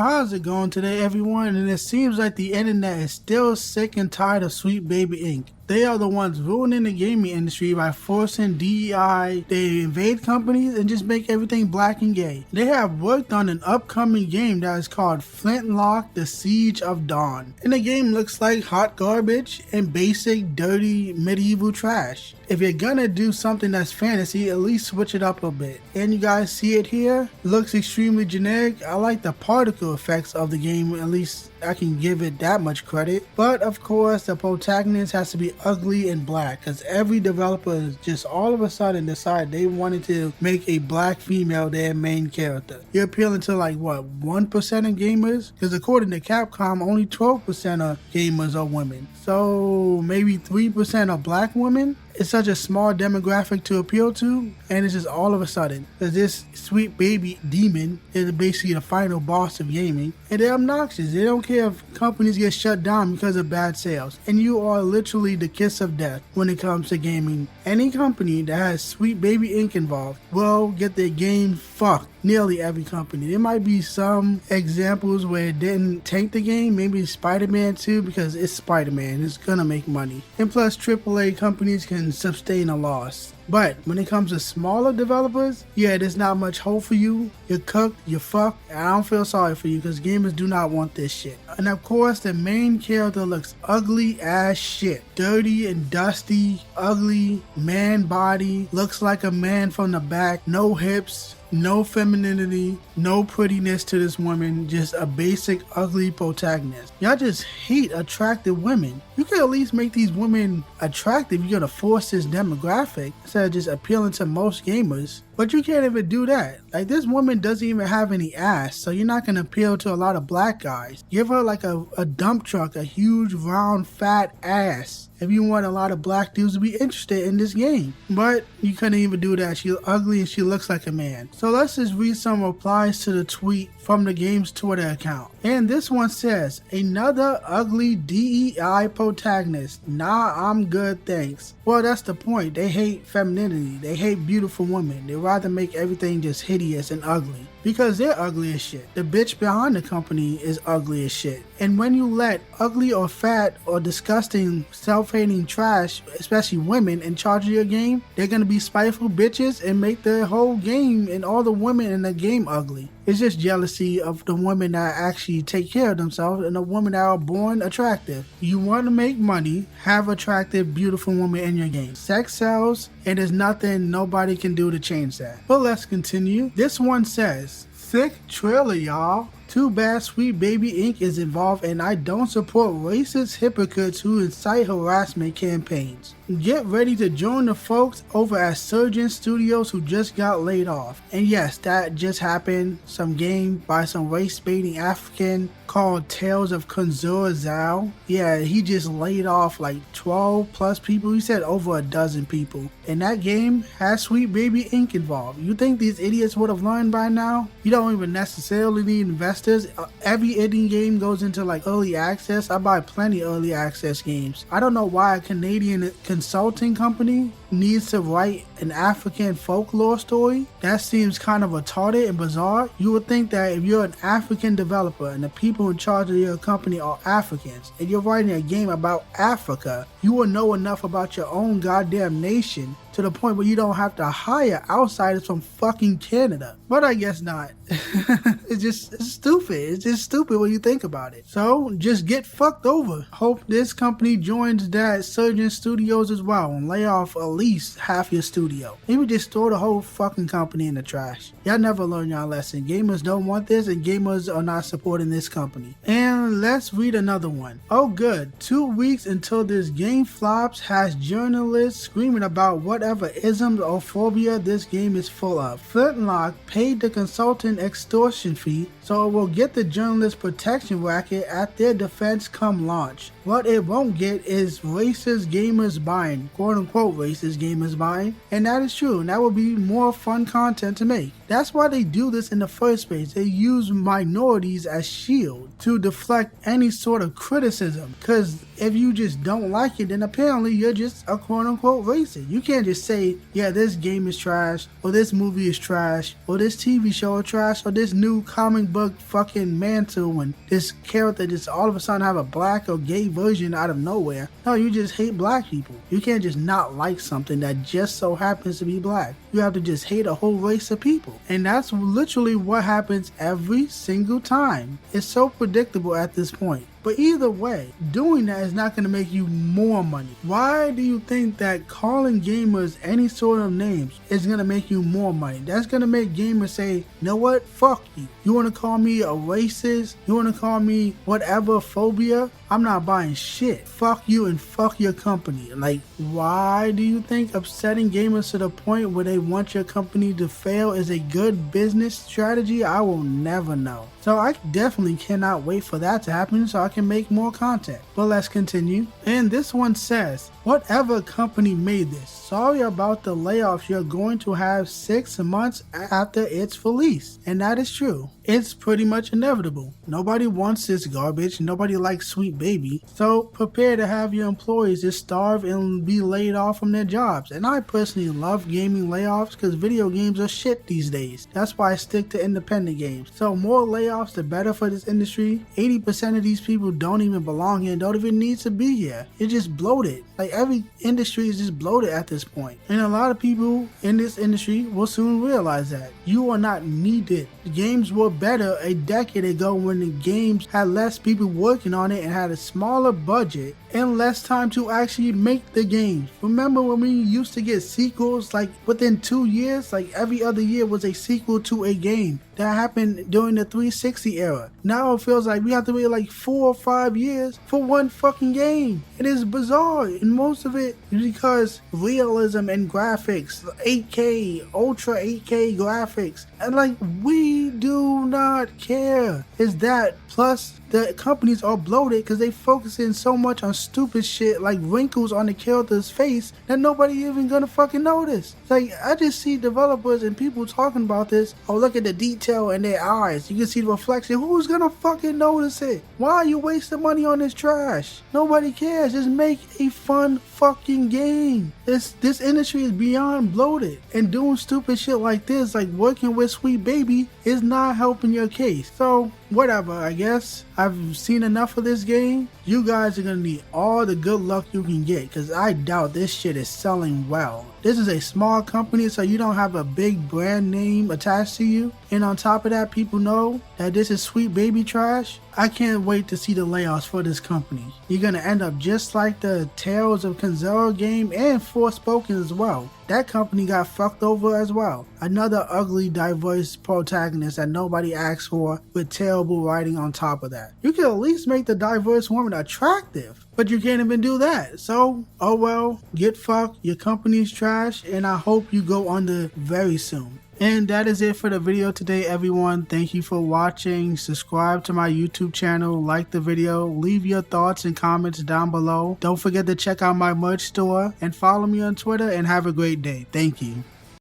How's it going today, everyone? And it seems like the internet is still sick and tired of Sweet Baby Inc. They are the ones ruining the gaming industry by forcing DEI. They invade companies and just make everything black and gay. They have worked on an upcoming game that is called Flintlock: The Siege of Dawn. And the game looks like hot garbage and basic, dirty, medieval trash. If you're gonna do something that's fantasy, at least switch it up a bit. And you guys see it here? It looks extremely generic. I like the particle effects of the game, at least I can give it that much credit. But of course, the protagonist has to be ugly and black, because every developer just all of a sudden decided they wanted to make a black female their main character. You're appealing to like what, 1% of gamers? Because according to Capcom, only 12% of gamers are women. So maybe 3% are black women? It's such a small demographic to appeal to, and it's just all of a sudden, because this sweet baby demon is basically the final boss of gaming, and they're obnoxious. They don't care if companies get shut down because of bad sales, and you are literally the kiss of death when it comes to gaming. Any company that has Sweet Baby Inc. involved will get their game fucked. Nearly every company. There might be some examples where it didn't tank the game, maybe Spider-Man 2, because it's Spider-Man, it's gonna make money. And plus AAA companies can sustain a loss. But when it comes to smaller developers, yeah, there's not much hope for you. You're cooked, you're fucked, and I don't feel sorry for you because gamers do not want this shit. And of course, the main character looks ugly as shit. Dirty and dusty, ugly, man body, looks like a man from the back, no hips, no femininity, no prettiness to this woman, just a basic ugly protagonist. Y'all just hate attractive women. You could at least make these women attractive. You're gonna force this demographic instead of just appealing to most gamers. But you can't even do that. Like, this woman doesn't even have any ass, so you're not gonna appeal to a lot of black guys. Give her like a dump truck, a huge round fat ass, if you want a lot of black dudes to be interested in this game. But you couldn't even do that. She's ugly and she looks like a man. So let's just read some replies to the tweet from the game's Twitter account. And this one says, another ugly DEI protagonist. Nah, I'm good, thanks. Well, that's the point. They hate femininity. They hate beautiful women. They rather make everything just hideous and ugly. Because they're ugly as shit. The bitch behind the company is ugly as shit. And when you let ugly or fat or disgusting self-hating trash, especially women, in charge of your game, they're gonna be spiteful bitches and make the whole game and all the women in the game ugly. It's just jealousy of the women that actually take care of themselves and the women that are born attractive. You want to make money, have attractive, beautiful women in your game. Sex sells, and there's nothing nobody can do to change that. But let's continue. This one says, sick trailer, y'all. Too bad Sweet Baby Inc. is involved, and I don't support racist hypocrites who incite harassment campaigns. Get ready to join the folks over at Surgeon Studios who just got laid off. And yes, that just happened. Some game by some race-baiting African called Tales of Kunzur Zhao. Yeah, he just laid off like 12 plus people. He said over a dozen people. And that game has Sweet Baby Inc. involved. You think these idiots would have learned by now? You don't even necessarily need investors. Every indie game goes into like early access. I buy plenty of early access games. I don't know why a Canadian consulting company needs to write an African folklore story. That seems kind of retarded and bizarre. You would think that if you're an African developer and the people in charge of your company are Africans and you're writing a game about Africa, you will know enough about your own goddamn nation to the point where you don't have to hire outsiders from fucking Canada. But I guess not. It's stupid. It's just stupid when you think about it. So just get fucked over. Hope this company joins that Surgeon Studios as well and lay off at least half your studio. Maybe just throw the whole fucking company in the trash. Y'all never learn y'all lesson. Gamers don't want this and gamers are not supporting this company. And let's read another one. Oh good, 2 weeks until this game flops has journalists screaming about whatever isms or phobia this game is full of. Flintlock paid the consultant extortion fee so it will get the journalist protection racket at their defense come launch. What it won't get is racist gamers buying, quote unquote racist gamers buying, and that is true, and that will be more fun content to make. That's why they do this in the first place. They use minorities as shield to deflect any sort of criticism, because if you just don't like it, then apparently you're just a quote-unquote racist. You can't just say, yeah, this game is trash, or this movie is trash, or this TV show is trash, or this new comic book fucking mantle and this character just all of a sudden have a black or gay version out of nowhere. No, you just hate black people. You can't just not like something that just so happens to be black. You have to just hate a whole race of people. And that's literally what happens every single time. It's so predictable at this point. But either way, doing that is not going to make you more money. Why do you think that calling gamers any sort of names is going to make you more money? That's going to make gamers say, you know what, fuck you. You want to call me a racist? You want to call me whatever phobia? I'm not buying shit. Fuck you and fuck your company. Like, why do you think upsetting gamers to the point where they want your company to fail is a good business strategy? I will never know. So I definitely cannot wait for that to happen so I can make more content. But let's continue. And this one says, whatever company made this, sorry about the layoffs you're going to have 6 months after its release. And that is true. It's pretty much inevitable. Nobody wants this garbage. Nobody likes Sweet Baby. So prepare to have your employees just starve and be laid off from their jobs. And I personally love gaming layoffs because video games are shit these days. That's why I stick to independent games. So more layoffs, the better for this industry. 80% of these people don't even belong here and don't even need to be here. It's just bloated. Like every industry is just bloated at this point. And a lot of people in this industry will soon realize that. You are not needed. The games were better a decade ago when the games had less people working on it and had a smaller budget and less time to actually make the games. Remember when we used to get sequels like within 2 years? Like every other year was a sequel to a game. That happened during the 360 era. Now it feels like we have to wait like 4 or 5 years for one fucking game. It is bizarre, and most of it is because realism and graphics, 8K, ultra 8K graphics, and like we do not care. It's that plus the companies are bloated because they focusing so much on stupid shit like wrinkles on the character's face that nobody even gonna fucking notice. Like I just see developers and people talking about this. Oh, look at the detail in their eyes. You can see the reflection. Who's gonna fucking notice it? Why are you wasting money on this trash? Nobody cares. Just make a fun fucking game. This industry is beyond bloated, and doing stupid shit like this, like working with Sweet Baby, is not helping your case. So whatever, I guess I've seen enough of this game. You guys are gonna need all the good luck you can get because I doubt this shit is selling well. This is a small company, so you don't have a big brand name attached to you. And on top of that, people know that this is Sweet Baby trash. I can't wait to see the layoffs for this company. You're gonna end up just like the Tales of Kanzero game and Forspoken as well. That company got fucked over as well. Another ugly, diverse protagonist that nobody asked for with terrible writing on top of that. You could at least make the diverse woman attractive, but you can't even do that. So, oh well, get fucked, your company's trash, and I hope you go under very soon. And that is it for the video today, everyone. Thank you for watching. Subscribe to my YouTube channel, like the video, leave your thoughts and comments down below. Don't forget to check out my merch store and follow me on Twitter, and have a great day. Thank you.